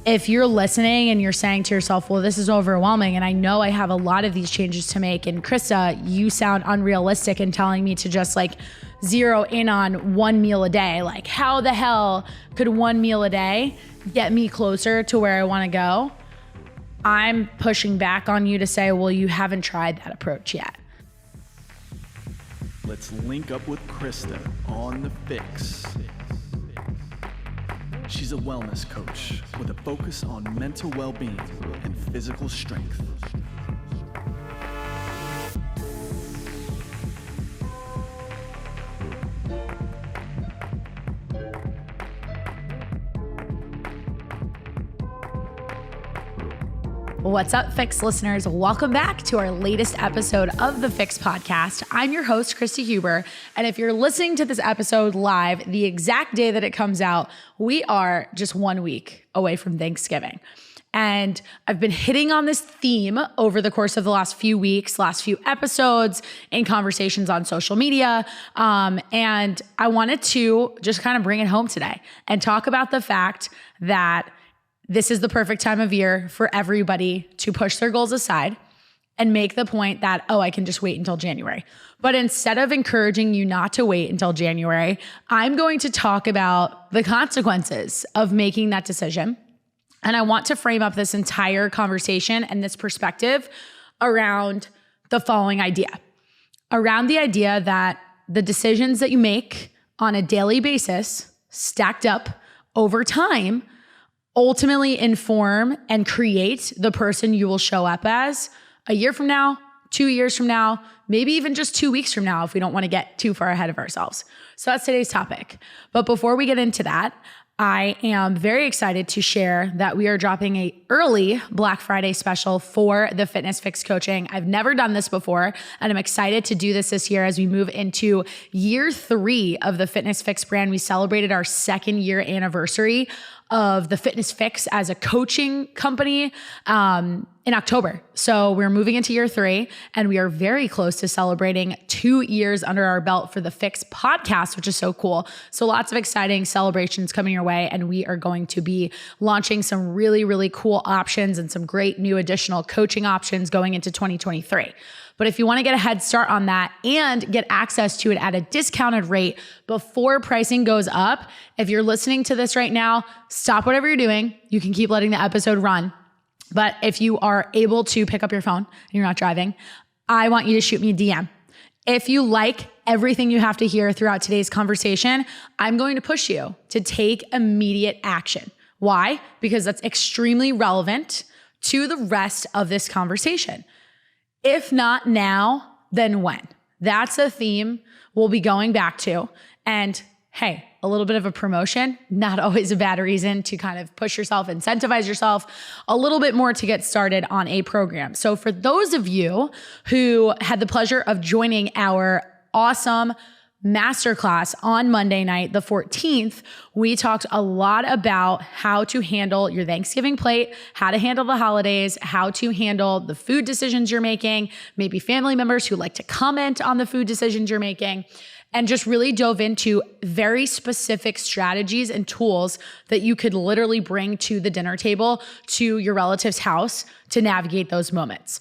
if you're listening and you're saying to yourself, well, this is overwhelming and I know I have a lot of these changes to make, and Krysta, you sound unrealistic in telling me to just like zero in on one meal a day. Like, how the hell could one meal a day get me closer to where I want to go? I'm pushing back on you to say, well, you haven't tried that approach yet. Let's link up with Krysta on the Fix. She's a wellness coach with a focus on mental well-being and physical strength. What's up, Fix listeners? Welcome back to our latest episode of the Fix podcast. I'm your host, Krysta Huber, and if you're listening to this episode live, the exact day that it comes out, we are just 1 week away from Thanksgiving. And I've been hitting on this theme over the course of the last few weeks, last few episodes, in conversations on social media. And I wanted to just kind of bring it home today and talk about the fact that this is the perfect time of year for everybody to push their goals aside and make the point that, oh, I can just wait until January. But instead of encouraging you not to wait until January, I'm going to talk about the consequences of making that decision. And I want to frame up this entire conversation and this perspective around the following idea. Around the idea that the decisions that you make on a daily basis, stacked up over time, ultimately inform and create the person you will show up as a year from now, 2 years from now, maybe even just 2 weeks from now if we don't want to get too far ahead of ourselves. So that's today's topic. But before we get into that, I am very excited to share that we are dropping an early Black Friday special for the Fitness FYX coaching. I've never done this before, and I'm excited to do this year as we move into year 3 of the Fitness FYX brand. We celebrated our 2nd year anniversary of the Fitness FYX as a coaching company in October. So we're moving into year 3, and we are very close to celebrating 2 years under our belt for the FYX podcast, which is so cool. So lots of exciting celebrations coming your way, and we are going to be launching some really, really cool options and some great new additional coaching options going into 2023. But if you want to get a head start on that and get access to it at a discounted rate before pricing goes up, if you're listening to this right now, stop whatever you're doing. You can keep letting the episode run. But if you are able to pick up your phone and you're not driving, I want you to shoot me a DM. If you like everything you have to hear throughout today's conversation, I'm going to push you to take immediate action. Why? Because that's extremely relevant to the rest of this conversation. If not now, then when? That's a theme we'll be going back to. And hey, a little bit of a promotion, not always a bad reason to kind of push yourself, incentivize yourself a little bit more to get started on a program. So for those of you who had the pleasure of joining our awesome masterclass on Monday night, the 14th, we talked a lot about how to handle your Thanksgiving plate, how to handle the holidays, how to handle the food decisions you're making, maybe family members who like to comment on the food decisions you're making, and just really dove into very specific strategies and tools that you could literally bring to the dinner table, to your relative's house to navigate those moments.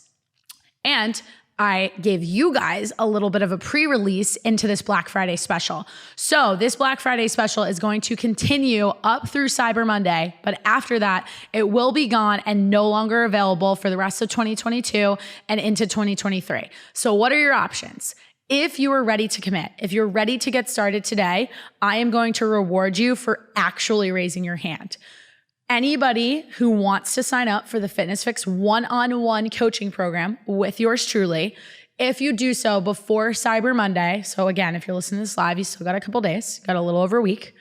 And I gave you guys a little bit of a pre-release into this Black Friday special. So this Black Friday special is going to continue up through Cyber Monday, but after that, it will be gone and no longer available for the rest of 2022 and into 2023. So what are your options? If you are ready to commit, if you're ready to get started today, I am going to reward you for actually raising your hand. Anybody who wants to sign up for the Fitness FYX one-on-one coaching program with yours truly, if you do so before Cyber Monday, so again, if you're listening to this live, you still got a couple days, got a little over a week,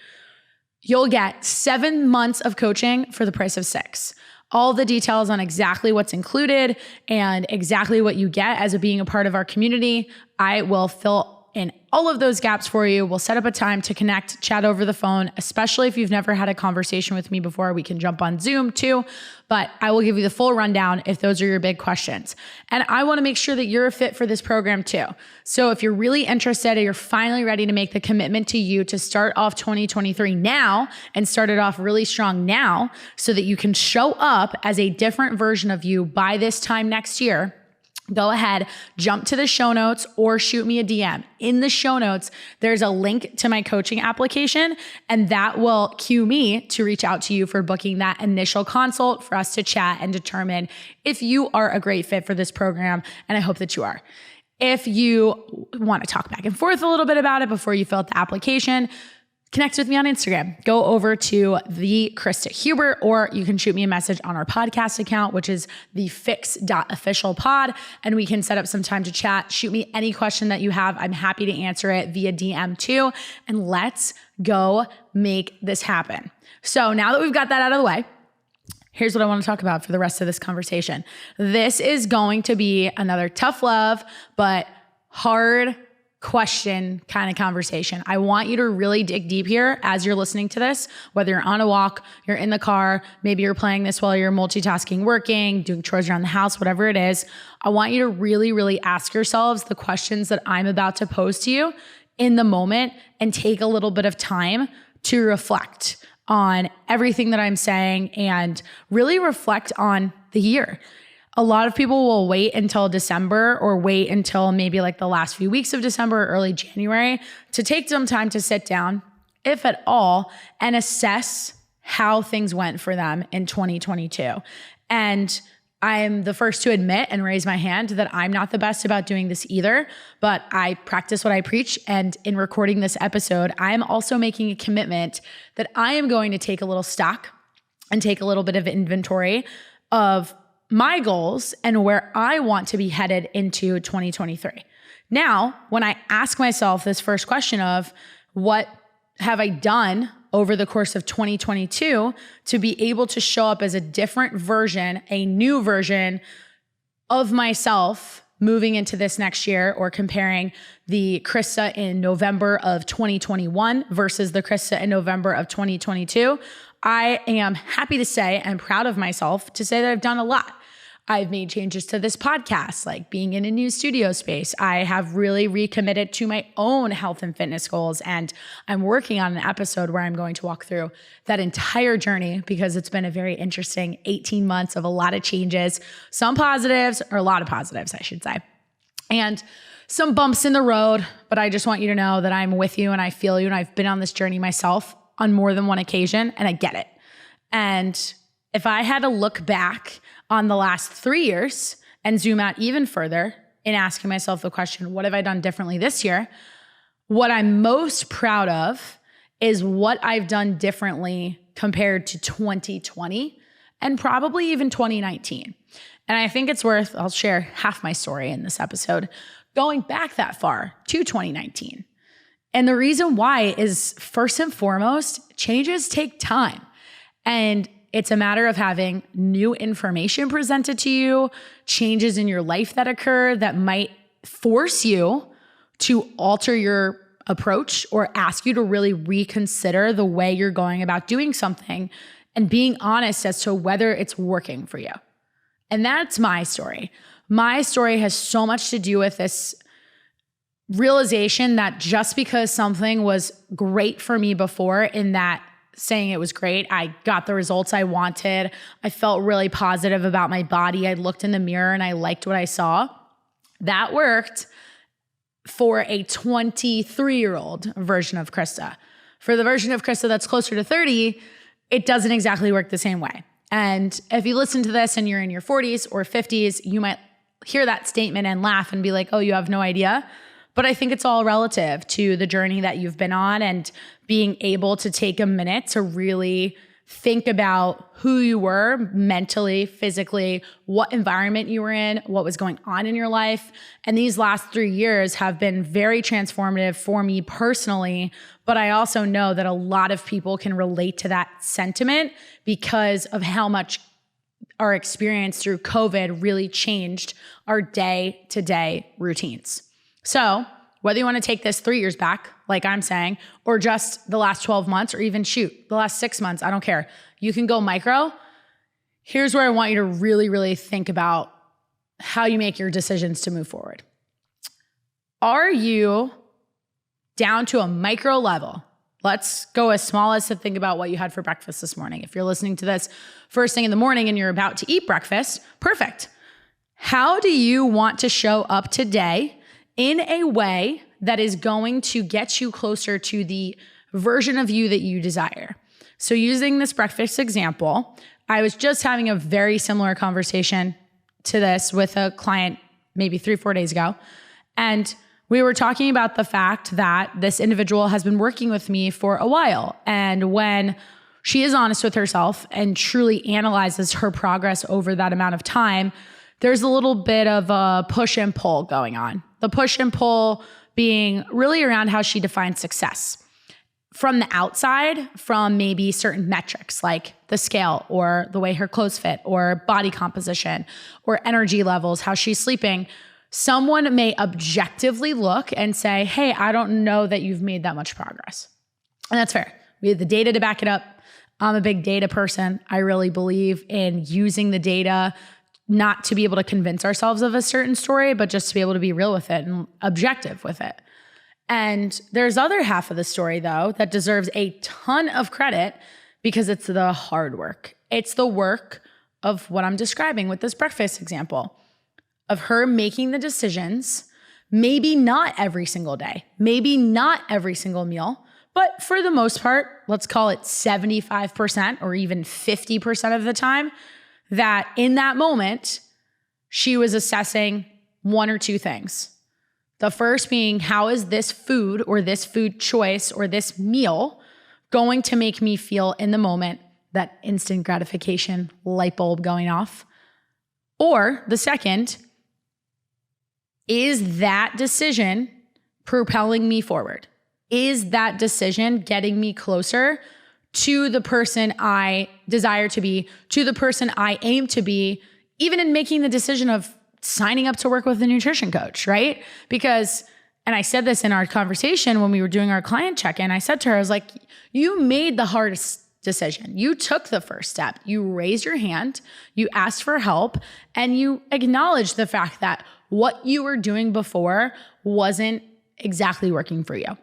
you'll get 7 months of coaching for the price of 6. All the details on exactly what's included and exactly what you get as being a part of our community, I will fill in all of those gaps for you. We'll set up a time to connect, chat over the phone, especially if you've never had a conversation with me before. We can jump on Zoom too, but I will give you the full rundown if those are your big questions. And I want to make sure that you're a fit for this program too. So if you're really interested and you're finally ready to make the commitment to you to start off 2023 now and start it off really strong now so that you can show up as a different version of you by this time next year, go ahead, jump to the show notes or shoot me a DM. In the show notes, there's a link to my coaching application, and that will cue me to reach out to you for booking that initial consult for us to chat and determine if you are a great fit for this program, and I hope that you are. If you want to talk back and forth a little bit about it before you fill out the application, connect with me on Instagram. Go over to the Krysta Huber, or you can shoot me a message on our podcast account, which is the fix.officialpod, and we can set up some time to chat. Shoot me any question that you have. I'm happy to answer it via DM too. And let's go make this happen. So now that we've got that out of the way, here's what I want to talk about for the rest of this conversation. This is going to be another tough love, but hard question kind of conversation. I want you to really dig deep here as you're listening to this, whether you're on a walk, you're in the car, maybe you're playing this while you're multitasking, working, doing chores around the house, whatever it is. I want you to really, really ask yourselves the questions that I'm about to pose to you in the moment and take a little bit of time to reflect on everything that I'm saying and really reflect on the year. A lot of people will wait until December or wait until maybe like the last few weeks of December or early January to take some time to sit down, if at all, and assess how things went for them in 2022. And I'm the first to admit and raise my hand that I'm not the best about doing this either, but I practice what I preach. And in recording this episode, I'm also making a commitment that I am going to take a little stock and take a little bit of inventory of my goals and where I want to be headed into 2023. Now, when I ask myself this first question of what have I done over the course of 2022 to be able to show up as a different version, a new version of myself moving into this next year, or comparing the Krysta in November of 2021 versus the Krysta in November of 2022, I am happy to say and proud of myself to say that I've done a lot. I've made changes to this podcast, like being in a new studio space. I have really recommitted to my own health and fitness goals. And I'm working on an episode where I'm going to walk through that entire journey, because it's been a very interesting 18 months of a lot of changes, some positives, or a lot of positives, I should say, and some bumps in the road. But I just want you to know that I'm with you and I feel you. And I've been on this journey myself on more than one occasion, and I get it. And if I had to look back on the last 3 years and zoom out even further in asking myself the question, what have I done differently this year? What I'm most proud of is what I've done differently compared to 2020 and probably even 2019. And I think it's worth, I'll share half my story in this episode, going back that far to 2019. And the reason why is, first and foremost, changes take time. And it's a matter of having new information presented to you, changes in your life that occur that might force you to alter your approach or ask you to really reconsider the way you're going about doing something and being honest as to whether it's working for you. And that's my story. My story has so much to do with this realization that just because something was great for me before, in that saying it was great, I got the results I wanted, I felt really positive about my body, I looked in the mirror and I liked what I saw, that worked for a 23-year-old version of Krysta. For the version of Krysta that's closer to 30, it doesn't exactly work the same way. And if you listen to this and you're in your 40s or 50s, you might hear that statement and laugh and be like, oh, you have no idea. But I think it's all relative to the journey that you've been on and being able to take a minute to really think about who you were mentally, physically, what environment you were in, what was going on in your life. And these last 3 years have been very transformative for me personally, but I also know that a lot of people can relate to that sentiment because of how much our experience through COVID really changed our day-to-day routines. So whether you want to take this 3 years back, like I'm saying, or just the last 12 months, or even the last 6 months, I don't care. You can go micro. Here's where I want you to really, really think about how you make your decisions to move forward. Are you down to a micro level? Let's go as small as to think about what you had for breakfast this morning. If you're listening to this first thing in the morning and you're about to eat breakfast, perfect. How do you want to show up today in a way that is going to get you closer to the version of you that you desire? So using this breakfast example, I was just having a very similar conversation to this with a client maybe 3-4 days ago. And we were talking about the fact that this individual has been working with me for a while. And when she is honest with herself and truly analyzes her progress over that amount of time, there's a little bit of a push and pull going on. The push and pull being really around how she defines success. From the outside, from maybe certain metrics like the scale or the way her clothes fit or body composition or energy levels, how she's sleeping, someone may objectively look and say, hey, I don't know that you've made that much progress. And that's fair. We have the data to back it up. I'm a big data person. I really believe in using the data not to be able to convince ourselves of a certain story, but just to be able to be real with it and objective with it. And there's other half of the story, though, that deserves a ton of credit because it's the hard work. It's the work of what I'm describing with this breakfast example, of her making the decisions, maybe not every single day, maybe not every single meal, but for the most part, let's call it 75% or even 50% of the time, that in that moment, she was assessing one or two things. The first being, how is this food or this food choice or this meal going to make me feel in the moment, that instant gratification light bulb going off? Or the second, is that decision propelling me forward? Is that decision getting me closer to the person I desire to be, to the person I aim to be, even in making the decision of signing up to work with a nutrition coach, right? Because, and I said this in our conversation when we were doing our client check-in, I said to her, I was like, you made the hardest decision. You took the first step. You raised your hand, you asked for help, and you acknowledged the fact that what you were doing before wasn't exactly working for you.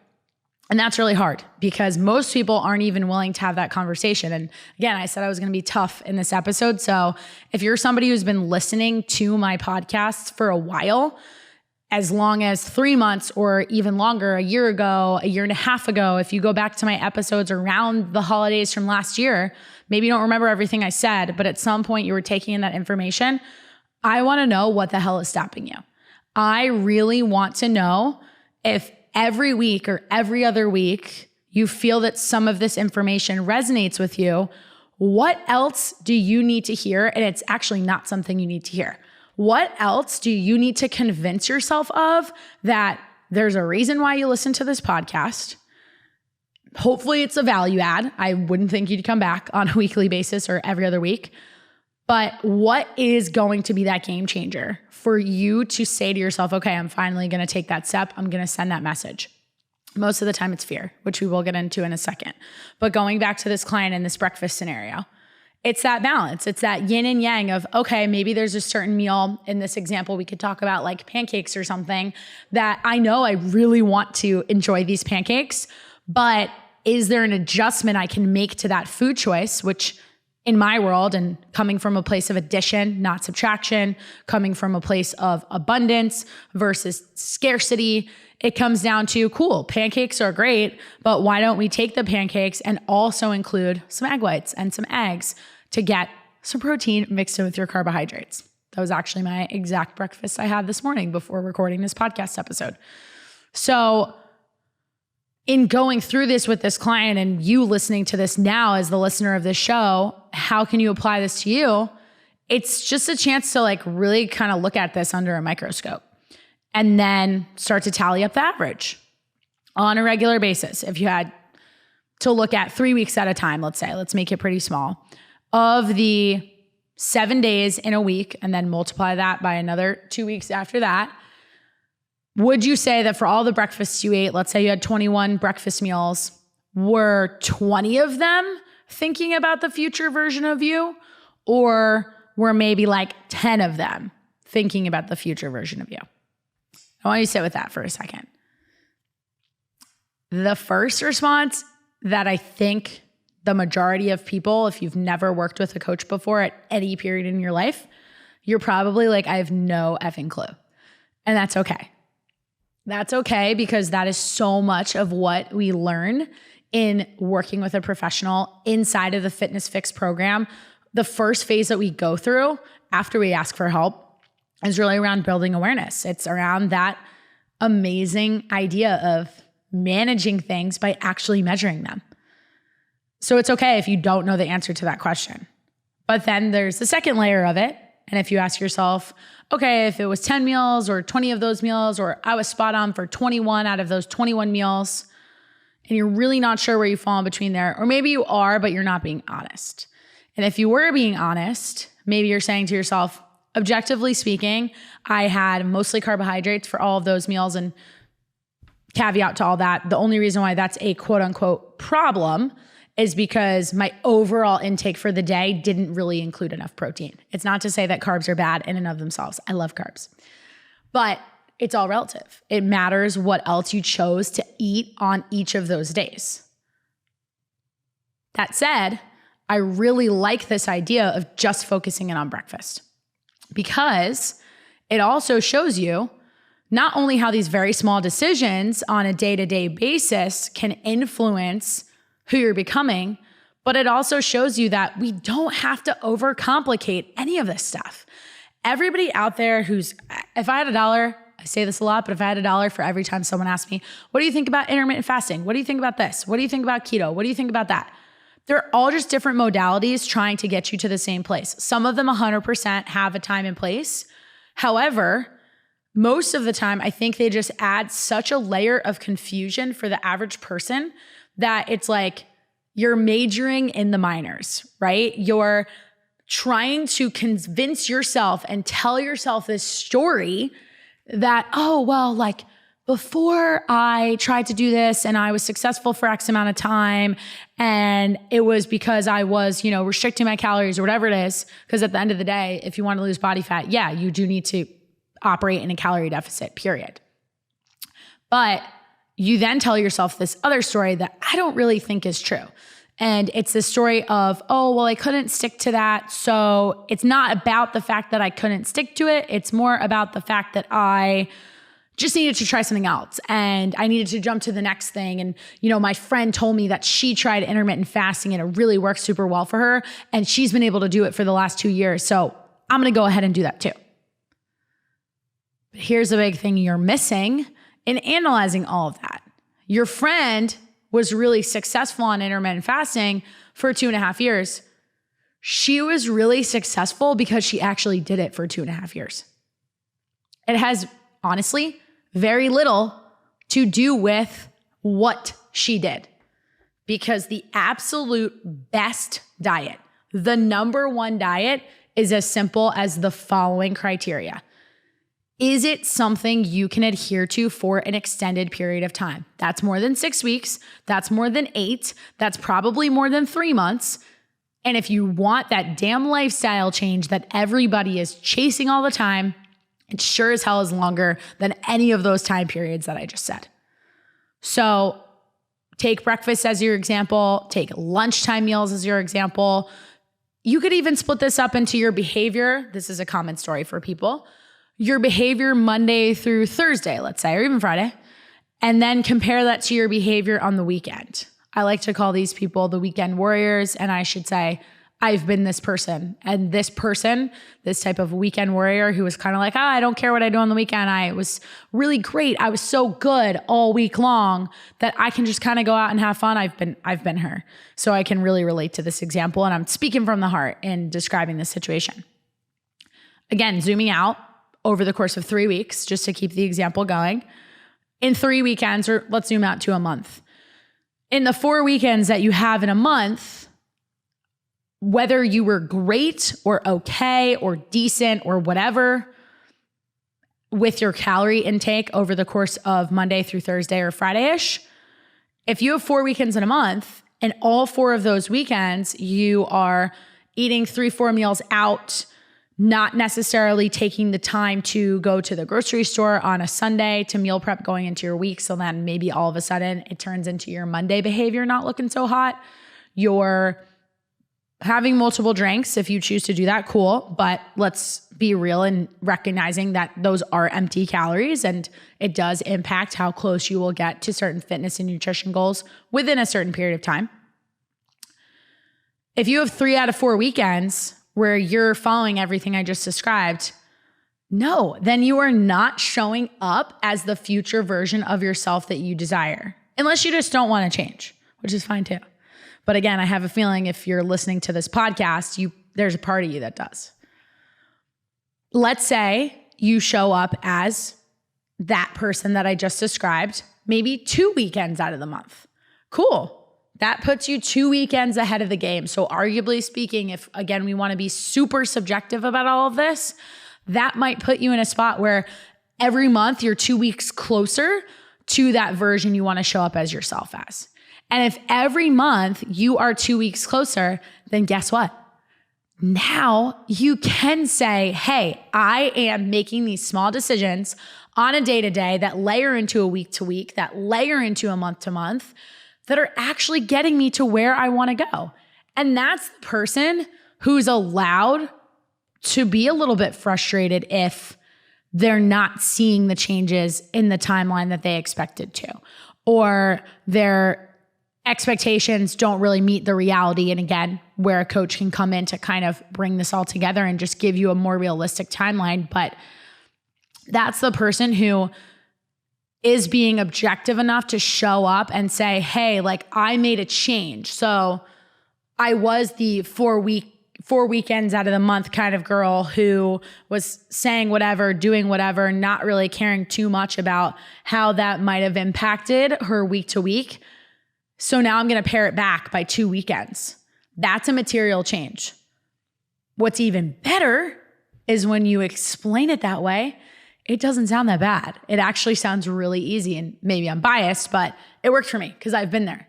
And that's really hard because most people aren't even willing to have that conversation. And again, I said I was going to be tough in this episode. So if you're somebody who's been listening to my podcasts for a while, as long as 3 months or even longer, a year ago, a year and a half ago, if you go back to my episodes around the holidays from last year, maybe you don't remember everything I said, but at some point you were taking in that information. I want to know what the hell is stopping you. I really want to know if every week or every other week you feel that some of this information resonates with you, what else do you need to hear? And it's actually not something you need to hear. What else do you need to convince yourself of that there's a reason why you listen to this podcast? Hopefully it's a value add. I wouldn't think you'd come back on a weekly basis or every other week. But what is going to be that game changer for you to say to yourself, okay, I'm finally going to take that step. I'm going to send that message. Most of the time it's fear, which we will get into in a second. But going back to this client in this breakfast scenario, it's that balance. It's that yin and yang of, okay, maybe there's a certain meal in this example, we could talk about like pancakes or something that I know I really want to enjoy these pancakes, but is there an adjustment I can make to that food choice, which in my world, and coming from a place of addition, not subtraction, coming from a place of abundance versus scarcity, it comes down to, cool, pancakes are great, but why don't we take the pancakes and also include some egg whites and some eggs to get some protein mixed in with your carbohydrates? That was actually my exact breakfast I had this morning before recording this podcast episode. So in going through this with this client and you listening to this now as the listener of this show, how can you apply this to you? It's just a chance to like really kind of look at this under a microscope and then start to tally up the average on a regular basis. If you had to look at 3 weeks at a time, let's make it pretty small, of the 7 days in a week, and then multiply that by another 2 weeks after that, would you say that for all the breakfasts you ate, let's say you had 21 breakfast meals, were 20 of them thinking about the future version of you? Or were maybe like 10 of them thinking about the future version of you? I want you to sit with that for a second. The first response that I think the majority of people, if you've never worked with a coach before at any period in your life, you're probably like, I have no effing clue. And that's okay. That's okay, because that is so much of what we learn in working with a professional inside of the Fitness FYX program. The first phase that we go through after we ask for help is really around building awareness. It's around that amazing idea of managing things by actually measuring them. So it's okay if you don't know the answer to that question. But then there's the second layer of it. And if you ask yourself, okay, if it was 10 meals or 20 of those meals, or I was spot on for 21 out of those 21 meals, and you're really not sure where you fall in between there, or maybe you are, but you're not being honest. And if you were being honest, maybe you're saying to yourself, objectively speaking, I had mostly carbohydrates for all of those meals. And caveat to all that, the only reason why that's a quote unquote problem is because my overall intake for the day didn't really include enough protein. It's not to say that carbs are bad in and of themselves. I love carbs, but it's all relative. It matters what else you chose to eat on each of those days. That said, I really like this idea of just focusing in on breakfast, because it also shows you not only how these very small decisions on a day-to-day basis can influence who you're becoming, but it also shows you that we don't have to overcomplicate any of this stuff. Everybody out there if I had $1, I say this a lot, but if I had $1 for every time someone asked me, what do you think about intermittent fasting? What do you think about this? What do you think about keto? What do you think about that? They're all just different modalities trying to get you to the same place. Some of them 100% have a time and place. However, most of the time, I think they just add such a layer of confusion for the average person that it's like you're majoring in the minors, right? You're trying to convince yourself and tell yourself this story that, oh, well, like before I tried to do this and I was successful for X amount of time, and it was because I was, restricting my calories or whatever it is. Because at the end of the day, if you want to lose body fat, yeah, you do need to operate in a calorie deficit, period. But you then tell yourself this other story that I don't really think is true. And it's the story of, oh, well, I couldn't stick to that. So it's not about the fact that I couldn't stick to it. It's more about the fact that I just needed to try something else and I needed to jump to the next thing. And, my friend told me that she tried intermittent fasting and it really worked super well for her. And she's been able to do it for the last 2 years. So I'm going to go ahead and do that too. But here's the big thing you're missing in analyzing all of that. Your friend was really successful on intermittent fasting for 2.5 years. She was really successful because she actually did it for 2.5 years. It has honestly very little to do with what she did, because the absolute best diet, the number one diet, is as simple as the following criteria. Is it something you can adhere to for an extended period of time? That's more than 6 weeks. That's more than 8. That's probably more than 3 months. And if you want that damn lifestyle change that everybody is chasing all the time, it sure as hell is longer than any of those time periods that I just said. So take breakfast as your example. Take lunchtime meals as your example. You could even split this up into your behavior. This is a common story for people. Your behavior Monday through Thursday, let's say, or even Friday, and then compare that to your behavior on the weekend. I like to call these people the weekend warriors, and I should say, I've been this person. And this person, this type of weekend warrior who was kind of like, I don't care what I do on the weekend. I was really great. I was so good all week long that I can just kind of go out and have fun. I've been her. So I can really relate to this example, and I'm speaking from the heart in describing this situation. Again, zooming out, over the course of 3 weeks, just to keep the example going, in 3 weekends, or let's zoom out to a month. In the 4 weekends that you have in a month, whether you were great or okay or decent or whatever, with your calorie intake over the course of Monday through Thursday or Friday-ish, if you have 4 weekends in a month and all 4 of those weekends you are eating 3-4 meals out, not necessarily taking the time to go to the grocery store on a Sunday to meal prep going into your week, so then maybe all of a sudden it turns into your Monday behavior not looking so hot. You're having multiple drinks. If you choose to do that, cool. But let's be real in recognizing that those are empty calories and it does impact how close you will get to certain fitness and nutrition goals within a certain period of time. If you have 3 out of 4 weekends where you're following everything I just described, no, then you are not showing up as the future version of yourself that you desire, unless you just don't want to change, which is fine too. But again, I have a feeling if you're listening to this podcast, there's a part of you that does. Let's say you show up as that person that I just described, maybe 2 weekends out of the month. Cool. That puts you 2 weekends ahead of the game. So arguably speaking, if again, we want to be super subjective about all of this, that might put you in a spot where every month you're 2 weeks closer to that version you want to show up as yourself as. And if every month you are 2 weeks closer, then guess what? Now you can say, hey, I am making these small decisions on a day-to-day that layer into a week-to-week, that layer into a month-to-month, that are actually getting me to where I want to go. And that's the person who's allowed to be a little bit frustrated if they're not seeing the changes in the timeline that they expected to, or their expectations don't really meet the reality. And again, where a coach can come in to kind of bring this all together and just give you a more realistic timeline. But that's the person who is being objective enough to show up and say, hey, like I made a change. So I was the 4 weekends out of the month kind of girl who was saying whatever, doing whatever, not really caring too much about how that might have impacted her week to week. So now I'm going to pare it back by 2 weekends. That's a material change. What's even better is when you explain it that way, it doesn't sound that bad. It actually sounds really easy, and maybe I'm biased, but it worked for me because I've been there.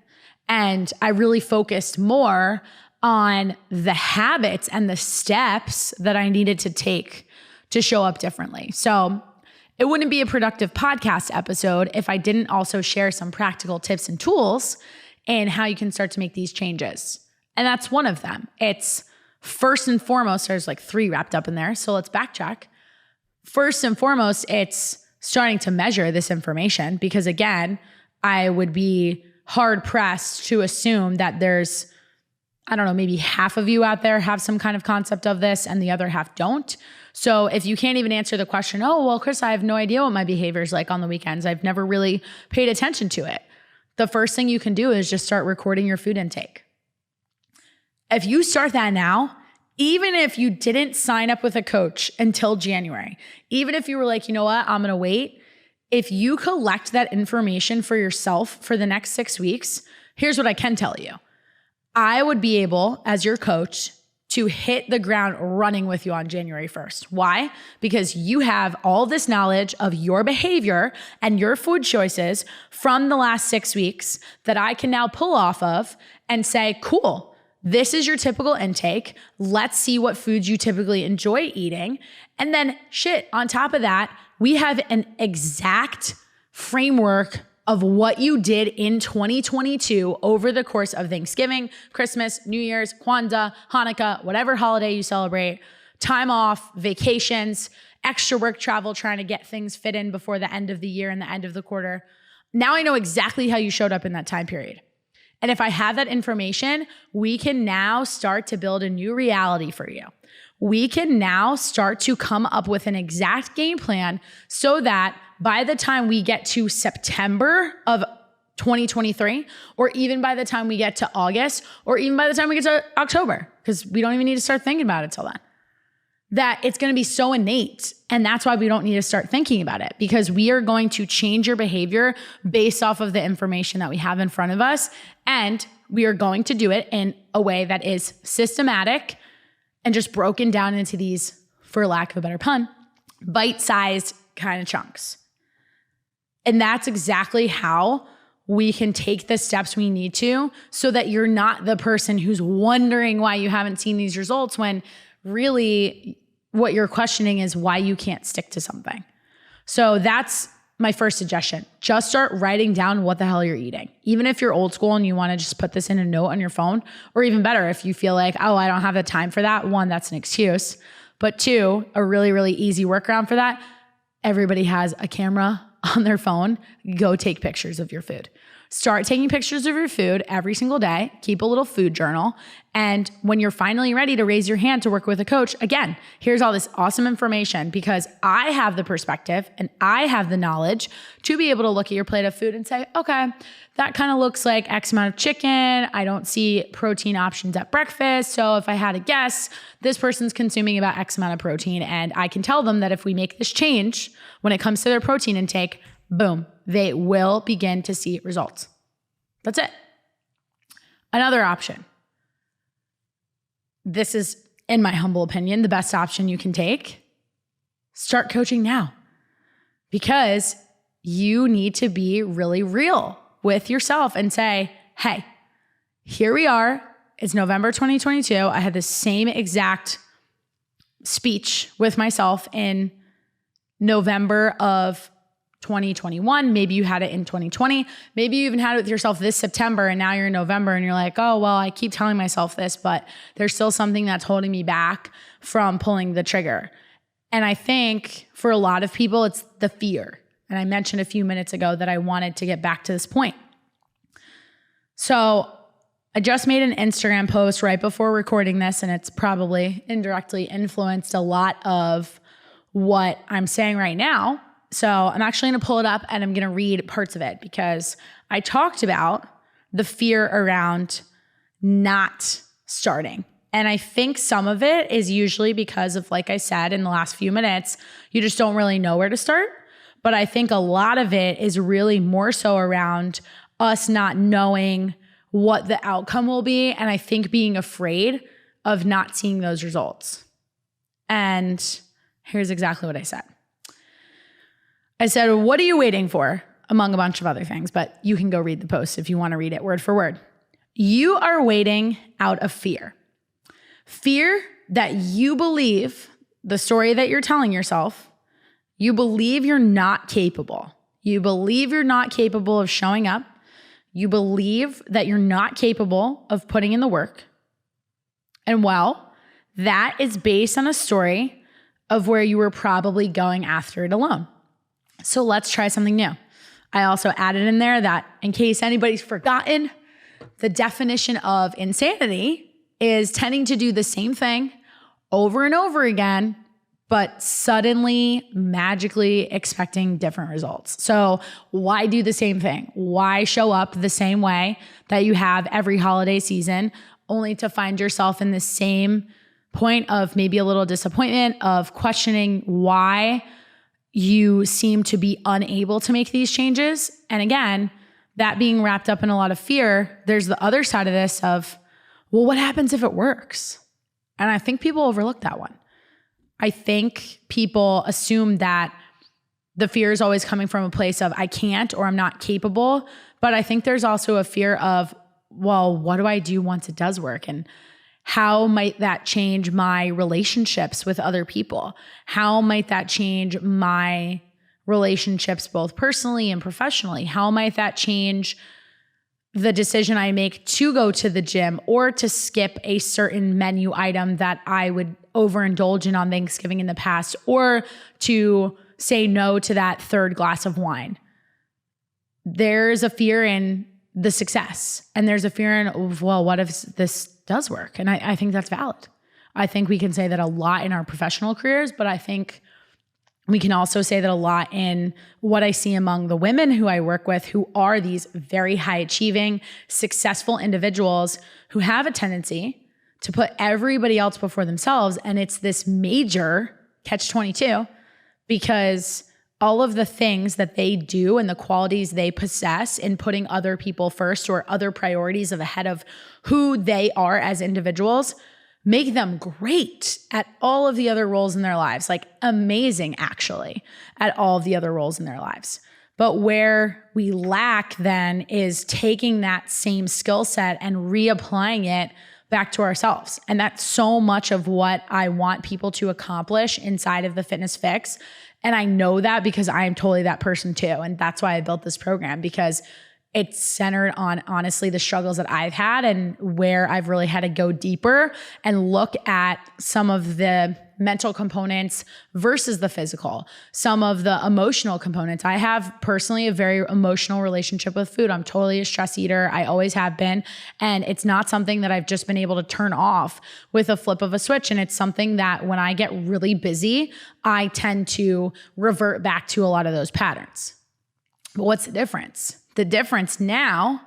And I really focused more on the habits and the steps that I needed to take to show up differently. So it wouldn't be a productive podcast episode if I didn't also share some practical tips and tools and how you can start to make these changes. And that's one of them. It's first and foremost, there's like 3 wrapped up in there. So let's backtrack. First and foremost, it's starting to measure this information, because again, I would be hard pressed to assume that there's, I don't know, maybe half of you out there have some kind of concept of this and the other half don't. So if you can't even answer the question, oh, well, Chris, I have no idea what my behavior is like on the weekends. I've never really paid attention to it. The first thing you can do is just start recording your food intake. If you start that now, even if you didn't sign up with a coach until January, even if you were like, you know what, I'm going to wait. If you collect that information for yourself for the next 6 weeks, here's what I can tell you. I would be able, as your coach, to hit the ground running with you on January 1st. Why? Because you have all this knowledge of your behavior and your food choices from the last 6 weeks that I can now pull off of and say, cool, this is your typical intake. Let's see what foods you typically enjoy eating. And then on top of that, we have an exact framework of what you did in 2022 over the course of Thanksgiving, Christmas, New Year's, Kwanzaa, Hanukkah, whatever holiday you celebrate, time off, vacations, extra work travel, trying to get things fit in before the end of the year and the end of the quarter. Now I know exactly how you showed up in that time period. And if I have that information, we can now start to build a new reality for you. We can now start to come up with an exact game plan so that by the time we get to September of 2023, or even by the time we get to August, or even by the time we get to October, because we don't even need to start thinking about it till then, that it's going to be so innate. And that's why we don't need to start thinking about it, because we are going to change your behavior based off of the information that we have in front of us. And we are going to do it in a way that is systematic and just broken down into these, for lack of a better pun, bite-sized kind of chunks. And that's exactly how we can take the steps we need to so that you're not the person who's wondering why you haven't seen these results when really what you're questioning is why you can't stick to something. So that's my first suggestion. Just start writing down what the hell you're eating. Even if you're old school and you want to just put this in a note on your phone, or even better, if you feel like, oh, I don't have the time for that. One, that's an excuse. But two, a really, really easy workaround for that. Everybody has a camera on their phone. Go take pictures of your food. Start taking pictures of your food every single day. Keep a little food journal. And when you're finally ready to raise your hand to work with a coach, again, here's all this awesome information because I have the perspective and I have the knowledge to be able to look at your plate of food and say, okay, that kind of looks like X amount of chicken. I don't see protein options at breakfast. So if I had to guess, this person's consuming about X amount of protein. And I can tell them that if we make this change when it comes to their protein intake, boom, they will begin to see results. That's it. Another option. This is, in my humble opinion, the best option you can take. Start coaching now because you need to be really real with yourself and say, hey, here we are. It's November 2022. I had the same exact speech with myself in November of 2021. Maybe you had it in 2020. Maybe you even had it with yourself this September and now you're in November and you're like, oh, well, I keep telling myself this, but there's still something that's holding me back from pulling the trigger. And I think for a lot of people, it's the fear. And I mentioned a few minutes ago that I wanted to get back to this point. So I just made an Instagram post right before recording this, and it's probably indirectly influenced a lot of what I'm saying right now. So I'm actually going to pull it up and I'm going to read parts of it because I talked about the fear around not starting. And I think some of it is usually because of, like I said in the last few minutes, you just don't really know where to start. But I think a lot of it is really more so around us not knowing what the outcome will be. And I think being afraid of not seeing those results. And here's exactly what I said. I said, what are you waiting for? Among a bunch of other things, but you can go read the post if you want to read it word for word. You are waiting out of fear. Fear that you believe the story that you're telling yourself, you believe you're not capable. You believe you're not capable of showing up. You believe that you're not capable of putting in the work. And well, that is based on a story of where you were probably going after it alone. So let's try something new. I also added in there that in case anybody's forgotten, the definition of insanity is tending to do the same thing over and over again, but suddenly, magically expecting different results. So why do the same thing? Why show up the same way that you have every holiday season, only to find yourself in the same point of maybe a little disappointment, of questioning why you seem to be unable to make these changes? And again, that being wrapped up in a lot of fear, there's the other side of this of, well, what happens if it works? And I think people overlook that one. I think people assume that the fear is always coming from a place of I can't or I'm not capable. But I think there's also a fear of, well, what do I do once it does work? And how might that change my relationships with other people? How might that change my relationships both personally and professionally? How might that change the decision I make to go to the gym or to skip a certain menu item that I would overindulge in on Thanksgiving in the past, or to say no to that third glass of wine? There's a fear in the success, and there's a fear in, well, what if this does work? And I think that's valid. I think we can say that a lot in our professional careers, but I think we can also say that a lot in what I see among the women who I work with, who are these very high achieving, successful individuals who have a tendency to put everybody else before themselves. And it's this major catch-22 because all of the things that they do and the qualities they possess in putting other people first or other priorities ahead of who they are as individuals make them great at all of the other roles in their lives, like amazing actually at all of the other roles in their lives. But where we lack then is taking that same skill set and reapplying it back to ourselves. And that's so much of what I want people to accomplish inside of the Fitness FYX. And I know that because I am totally that person too. And that's why I built this program, because it's centered on honestly the struggles that I've had and where I've really had to go deeper and look at some of the mental components versus the physical, some of the emotional components. I have personally a very emotional relationship with food. I'm totally a stress eater. I always have been. And it's not something that I've just been able to turn off with a flip of a switch. And it's something that when I get really busy, I tend to revert back to a lot of those patterns. But what's the difference? The difference now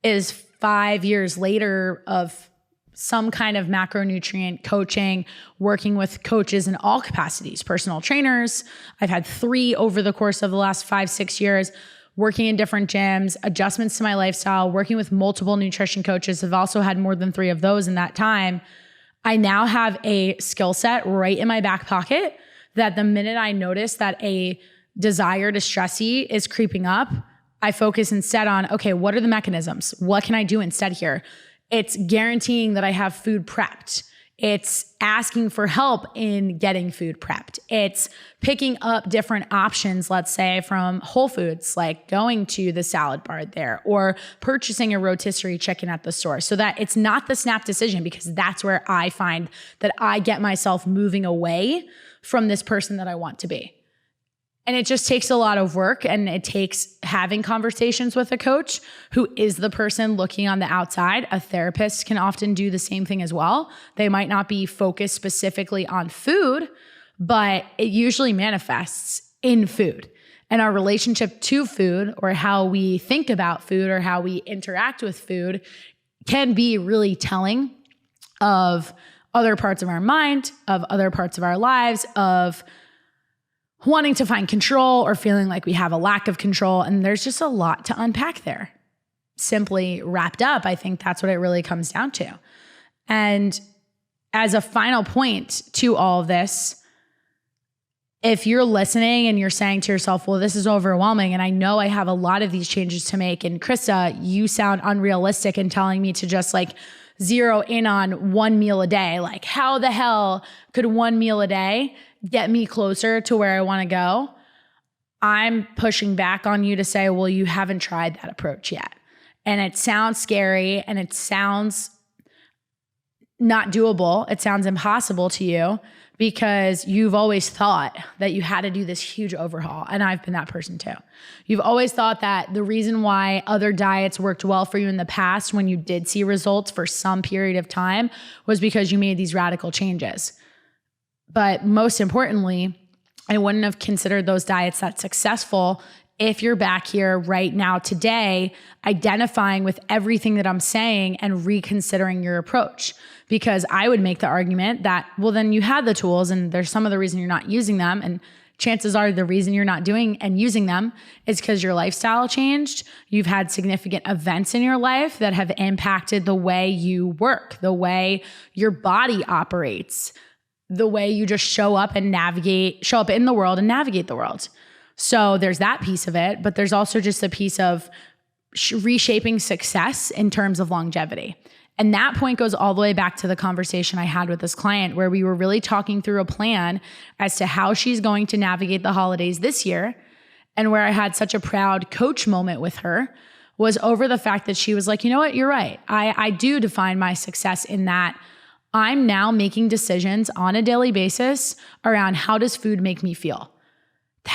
is 5 years later of some kind of macronutrient coaching, working with coaches in all capacities, personal trainers. I've had 3 over the course of the last 5-6 years, working in different gyms, adjustments to my lifestyle, working with multiple nutrition coaches. I've also had more than 3 of those in that time. I now have a skill set right in my back pocket that the minute I notice that a desire to stress eat is creeping up, I focus instead on, okay, what are the mechanisms? What can I do instead here? It's guaranteeing that I have food prepped. It's asking for help in getting food prepped. It's picking up different options, let's say from Whole Foods, like going to the salad bar there or purchasing a rotisserie chicken at the store, so that it's not the snap decision, because that's where I find that I get myself moving away from this person that I want to be. And it just takes a lot of work, and it takes having conversations with a coach who is the person looking on the outside. A therapist can often do the same thing as well. They might not be focused specifically on food, but it usually manifests in food. And our relationship to food, or how we think about food or how we interact with food, can be really telling of other parts of our mind, of other parts of our lives, of wanting to find control or feeling like we have a lack of control. And there's just a lot to unpack there. Simply wrapped up, I think that's what it really comes down to. And as a final point to all of this, if you're listening and you're saying to yourself, well, this is overwhelming, and I know I have a lot of these changes to make, and Krysta, you sound unrealistic in telling me to just like zero in on one meal a day. Like, how the hell could one meal a day get me closer to where I want to go? I'm pushing back on you to say, well, you haven't tried that approach yet. And it sounds scary, and it sounds not doable. It sounds impossible to you because you've always thought that you had to do this huge overhaul. And I've been that person too. You've always thought that the reason why other diets worked well for you in the past, when you did see results for some period of time, was because you made these radical changes. But most importantly, I wouldn't have considered those diets that successful if you're back here right now today, identifying with everything that I'm saying and reconsidering your approach. Because I would make the argument that, well, then you had the tools and there's some of the reason you're not using them. And chances are the reason you're not doing and using them is because your lifestyle changed. You've had significant events in your life that have impacted the way you work, the way your body operates, the way you just show up in the world and navigate the world. So there's that piece of it, but there's also just a piece of reshaping success in terms of longevity. And that point goes all the way back to the conversation I had with this client, where we were really talking through a plan as to how she's going to navigate the holidays this year. And where I had such a proud coach moment with her was over the fact that she was like, you know what, you're right. I do define my success in that I'm now making decisions on a daily basis around how does food make me feel.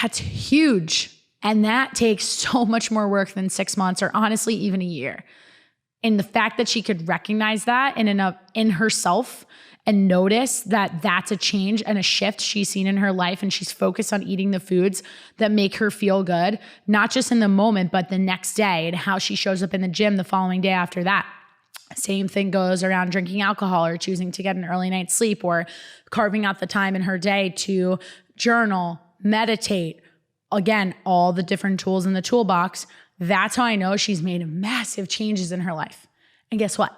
That's huge. And that takes so much more work than 6 months or honestly even a year. And the fact that she could recognize that in herself and notice that that's a change and a shift she's seen in her life, and she's focused on eating the foods that make her feel good, not just in the moment, but the next day, and how she shows up in the gym the following day after that. Same thing goes around drinking alcohol or choosing to get an early night's sleep or carving out the time in her day to journal, meditate. Again, all the different tools in the toolbox. That's how I know she's made massive changes in her life. And guess what?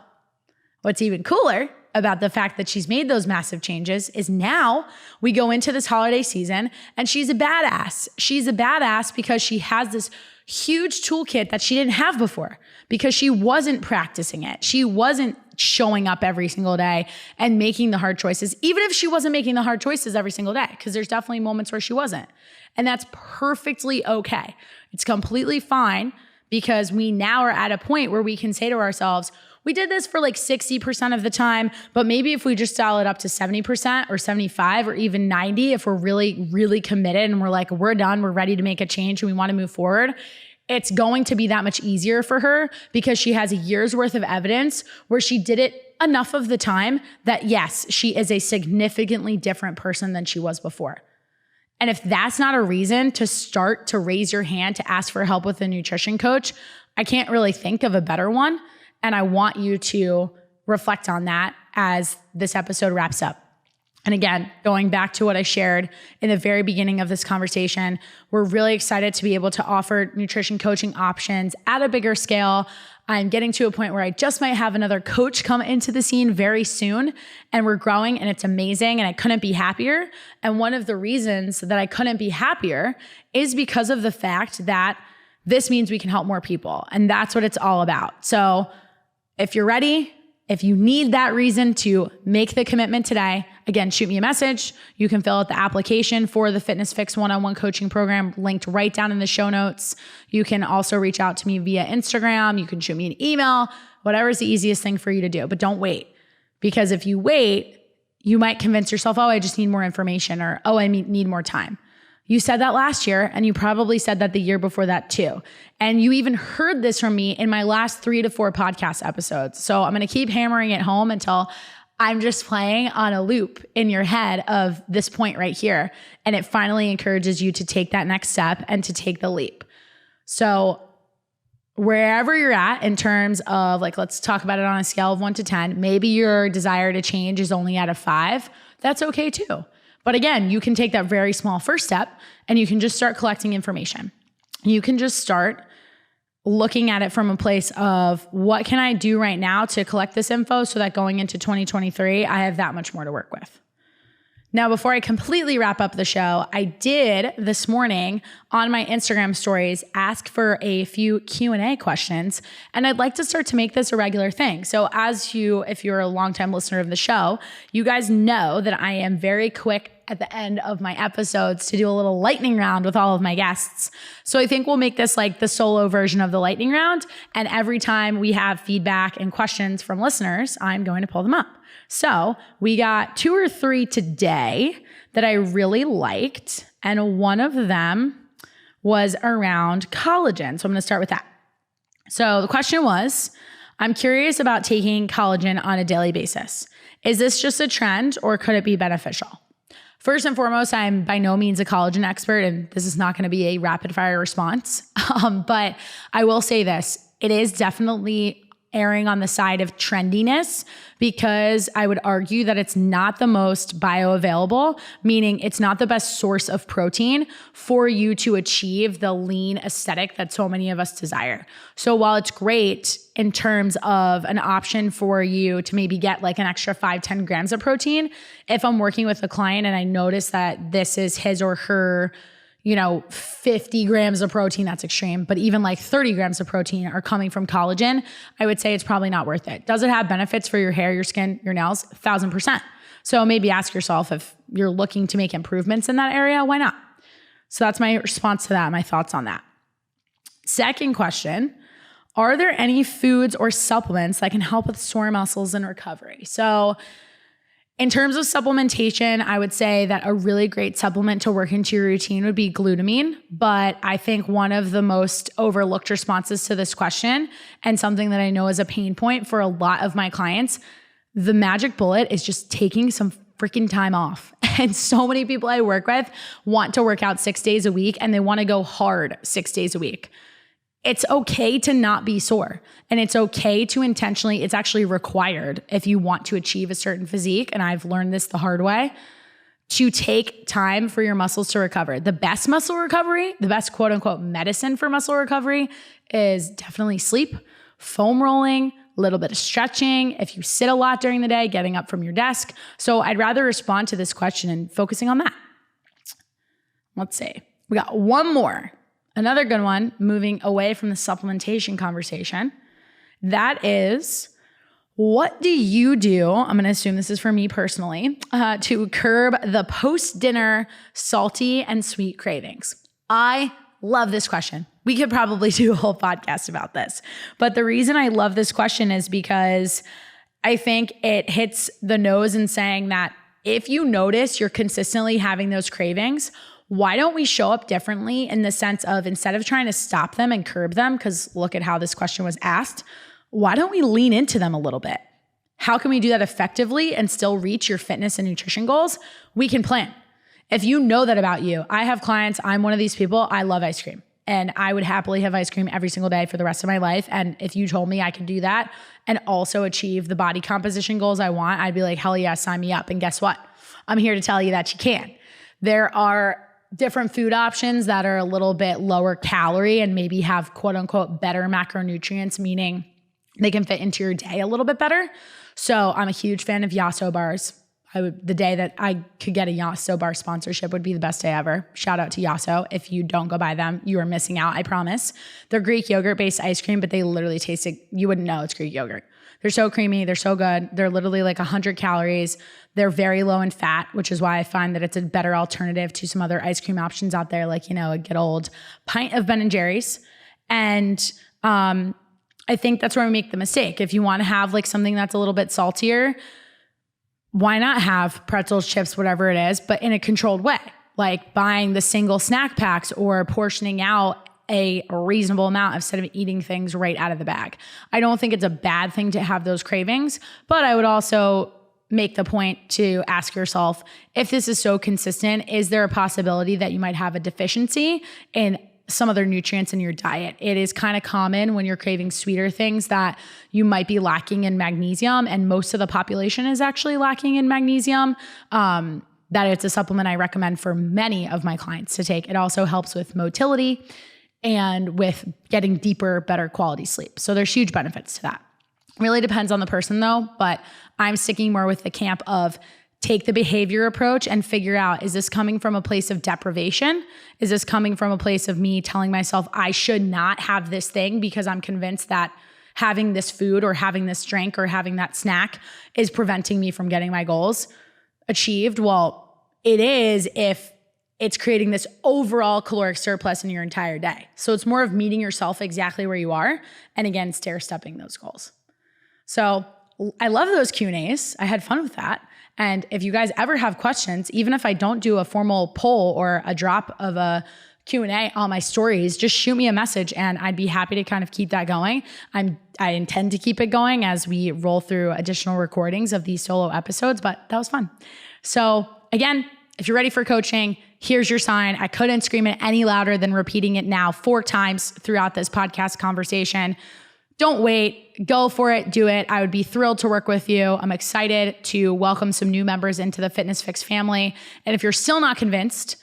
What's even cooler about the fact that she's made those massive changes is now we go into this holiday season and she's a badass. She's a badass because she has this huge toolkit that she didn't have before because she wasn't practicing it. She wasn't showing up every single day and making the hard choices, even if she wasn't making the hard choices every single day, because there's definitely moments where she wasn't. And that's perfectly okay. It's completely fine because we now are at a point where we can say to ourselves, we did this for like 60% of the time, but maybe if we just dial it up to 70% or 75 or even 90, if we're really, really committed and we're like, we're done, we're ready to make a change and we want to move forward, it's going to be that much easier for her because she has a year's worth of evidence where she did it enough of the time that yes, she is a significantly different person than she was before. And if that's not a reason to start to raise your hand to ask for help with a nutrition coach, I can't really think of a better one. And I want you to reflect on that as this episode wraps up. And again, going back to what I shared in the very beginning of this conversation, we're really excited to be able to offer nutrition coaching options at a bigger scale. I'm getting to a point where I just might have another coach come into the scene very soon, and we're growing and it's amazing and I couldn't be happier. And one of the reasons that I couldn't be happier is because of the fact that this means we can help more people. And that's what it's all about. So if you're ready, if you need that reason to make the commitment today, again, shoot me a message. You can fill out the application for the Fitness FYX one-on-one coaching program linked right down in the show notes. You can also reach out to me via Instagram. You can shoot me an email, whatever is the easiest thing for you to do. But don't wait, because if you wait, you might convince yourself, oh, I just need more information, or oh, I need more time. You said that last year, and you probably said that the year before that too. And you even heard this from me in my last 3 to 4 podcast episodes. So I'm going to keep hammering it home until I'm just playing on a loop in your head of this point right here. And it finally encourages you to take that next step and to take the leap. So wherever you're at in terms of, like, let's talk about it on a scale of 1 to 10, maybe your desire to change is only at a 5. That's okay too. But again, you can take that very small first step and you can just start collecting information. You can just start looking at it from a place of, what can I do right now to collect this info so that going into 2023, I have that much more to work with. Now, before I completely wrap up the show, I did this morning on my Instagram stories ask for a few Q&A questions, and I'd like to start to make this a regular thing. So if you're a longtime listener of the show, you guys know that I am very quick at the end of my episodes to do a little lightning round with all of my guests. So I think we'll make this like the solo version of the lightning round, and every time we have feedback and questions from listeners, I'm going to pull them up. So we got 2 or 3 today that I really liked, and one of them was around collagen. So I'm going to start with that. So the question was, I'm curious about taking collagen on a daily basis. Is this just a trend or could it be beneficial? First and foremost, I'm by no means a collagen expert, and this is not going to be a rapid fire response. But I will say this, it is definitely erring on the side of trendiness, because I would argue that it's not the most bioavailable, meaning it's not the best source of protein for you to achieve the lean aesthetic that so many of us desire. So while it's great in terms of an option for you to maybe get like an extra 5-10 grams of protein, if I'm working with a client and I notice that this is his or her 50 grams of protein, that's extreme, but even like 30 grams of protein are coming from collagen, I would say it's probably not worth it. Does it have benefits for your hair, your skin, your nails? 1,000%. So maybe ask yourself, if you're looking to make improvements in that area, why not? So that's my response to that, my thoughts on that. Second question, are there any foods or supplements that can help with sore muscles and recovery? So in terms of supplementation, I would say that a really great supplement to work into your routine would be glutamine. But I think one of the most overlooked responses to this question, and something that I know is a pain point for a lot of my clients, the magic bullet is just taking some freaking time off. And so many people I work with want to work out 6 days a week, and they want to go hard 6 days a week. It's okay to not be sore, and it's okay to intentionally, it's actually required if you want to achieve a certain physique, and I've learned this the hard way, to take time for your muscles to recover. The best muscle recovery, the best quote unquote medicine for muscle recovery is definitely sleep, foam rolling, a little bit of stretching. If you sit a lot during the day, getting up from your desk. So I'd rather respond to this question and focusing on that. Let's see. We got one more. Another good one, moving away from the supplementation conversation. That is, what do you do? I'm going to assume this is for me personally, to curb the post-dinner salty and sweet cravings. I love this question. We could probably do a whole podcast about this. But the reason I love this question is because I think it hits the nose in saying that if you notice you're consistently having those cravings, why don't we show up differently in the sense of, instead of trying to stop them and curb them, because look at how this question was asked, why don't we lean into them a little bit? How can we do that effectively and still reach your fitness and nutrition goals? We can plan. If you know that about you, I have clients, I'm one of these people, I love ice cream. And I would happily have ice cream every single day for the rest of my life. And if you told me I could do that and also achieve the body composition goals I want, I'd be like, hell yeah, sign me up. And guess what? I'm here to tell you that you can. There are different food options that are a little bit lower calorie and maybe have quote unquote better macronutrients, meaning they can fit into your day a little bit better. So I'm a huge fan of YOU84 bars. The day that I could get a YOU84 bar sponsorship would be the best day ever. Shout out to YOU84. If you don't go buy them, you are missing out, I promise. They're Greek yogurt based ice cream, but they literally taste it. You wouldn't know it's Greek yogurt. They're so creamy. They're so good. They're literally like 100 calories. They're very low in fat, which is why I find that it's a better alternative to some other ice cream options out there, like, a good old pint of Ben & Jerry's. And I think that's where we make the mistake. If you want to have like something that's a little bit saltier, why not have pretzels, chips, whatever it is, but in a controlled way, like buying the single snack packs or portioning out a reasonable amount instead of eating things right out of the bag. I don't think it's a bad thing to have those cravings, but I would also make the point to ask yourself, if this is so consistent, is there a possibility that you might have a deficiency in some other nutrients in your diet? It is kind of common when you're craving sweeter things that you might be lacking in magnesium, and most of the population is actually lacking in magnesium. That it's a supplement I recommend for many of my clients to take. It also helps with motility and with getting deeper, better quality sleep. So there's huge benefits to that. Really depends on the person though, but I'm sticking more with the camp of take the behavior approach and figure out, is this coming from a place of deprivation? Is this coming from a place of me telling myself I should not have this thing because I'm convinced that having this food or having this drink or having that snack is preventing me from getting my goals achieved? Well, it is if it's creating this overall caloric surplus in your entire day. So it's more of meeting yourself exactly where you are and again, stair-stepping those goals. So I love those Q&As. I had fun with that. And if you guys ever have questions, even if I don't do a formal poll or a drop of a Q&A on my stories, just shoot me a message and I'd be happy to kind of keep that going. I intend to keep it going as we roll through additional recordings of these solo episodes, but that was fun. So again, if you're ready for coaching, here's your sign. I couldn't scream it any louder than repeating it now 4 times throughout this podcast conversation. Don't wait, go for it, do it. I would be thrilled to work with you. I'm excited to welcome some new members into the Fitness FYX family. And if you're still not convinced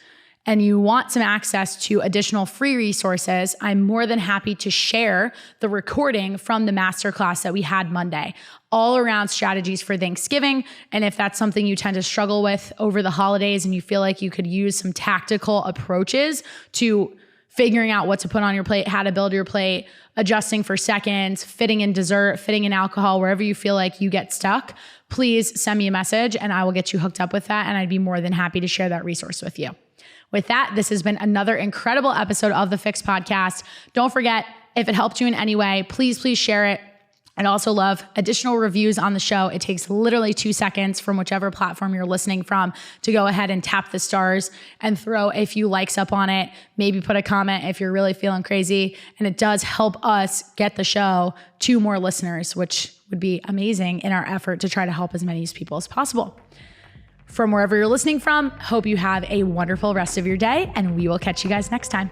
and you want some access to additional free resources, I'm more than happy to share the recording from the masterclass that we had Monday, all around strategies for Thanksgiving. And if that's something you tend to struggle with over the holidays and you feel like you could use some tactical approaches to figuring out what to put on your plate, how to build your plate, adjusting for seconds, fitting in dessert, fitting in alcohol, wherever you feel like you get stuck, please send me a message and I will get you hooked up with that. And I'd be more than happy to share that resource with you. With that, this has been another incredible episode of the FYX podcast. Don't forget, if it helped you in any way, please share it. I'd also love additional reviews on the show. It takes literally 2 seconds from whichever platform you're listening from to go ahead and tap the stars and throw a few likes up on it. Maybe put a comment if you're really feeling crazy. And it does help us get the show to more listeners, which would be amazing in our effort to try to help as many people as possible. From wherever you're listening from, hope you have a wonderful rest of your day, and we will catch you guys next time.